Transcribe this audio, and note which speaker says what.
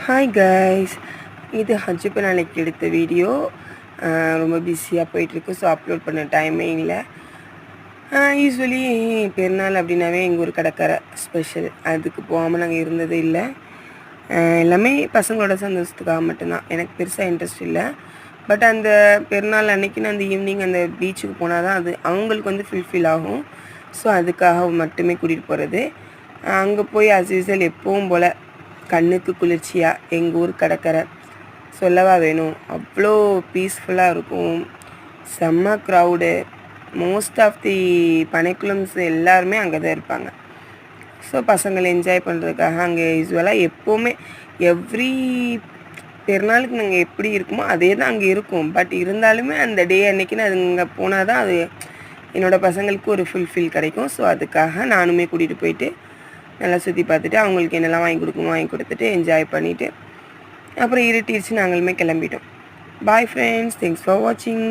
Speaker 1: Hi guys, இது ஹஜ்ஜுக்கு நாளைக்கு எடுத்த வீடியோ. ரொம்ப பிஸியாக போயிட்டுருக்கு, ஸோ அப்லோட் பண்ண டைமே இல்லை. யூஸ்வலி பெருநாள் அப்படின்னாவே எங்கள் ஊர் கடற்கரை ஸ்பெஷல், அதுக்கு போகாமல் நாங்கள் இருந்தது இல்லை. எல்லாமே பசங்களோட சந்தோஷத்துக்காக மட்டும்தான். எனக்கு பெருசாக இன்ட்ரெஸ்ட் இல்லை. பட் அந்த பெருநாள் அன்னைக்கு நான் அந்த ஈவினிங் அந்த பீச்சுக்கு போனால் தான் அது அவங்களுக்கு வந்து ஃபுல்ஃபில் ஆகும். ஸோ அதுக்காக மட்டுமே கூட்டிகிட்டு போகிறது. அங்கே போய் அஸ் யூஸ்வல் எப்பவும் போல் கண்ணுக்கு குளிர்ச்சியாக எங்கள் ஊர் கடற்கரை சொல்லவா வேணும், அவ்வளோ பீஸ்ஃபுல்லாக இருக்கும். செம்ம க்ரௌடு. மோஸ்ட் ஆஃப் தி பனைக்குளம்ஸ் எல்லாருமே அங்கே தான் இருப்பாங்க. ஸோ பசங்களை என்ஜாய் பண்ணுறதுக்காக அங்கே யூஸ்வலாக எப்போவுமே எவ்ரி பெருநாளுக்கு நாங்கள் எப்படி இருக்குமோ அதே தான் அங்கே இருக்கும். பட் இருந்தாலுமே அந்த டே அன்னைக்குன்னு அது அங்கே போனால் தான் அது என்னோடய பசங்களுக்கு ஒரு ஃபுல்ஃபில் கிடைக்கும். ஸோ அதுக்காக நானுமே கூட்டிகிட்டு போயிட்டு நல்லா சுற்றி பார்த்துட்டு அவங்களுக்கு என்னெல்லாம் வாங்கி கொடுக்கணுமோ வாங்கி கொடுத்துட்டு என்ஜாய் பண்ணிவிட்டு அப்புறம் இருட்டிடுச்சு, நாங்களுமே கிளம்பிட்டோம். பாய் ஃப்ரெண்ட்ஸ், தேங்க்ஸ் ஃபார் வாட்சிங்.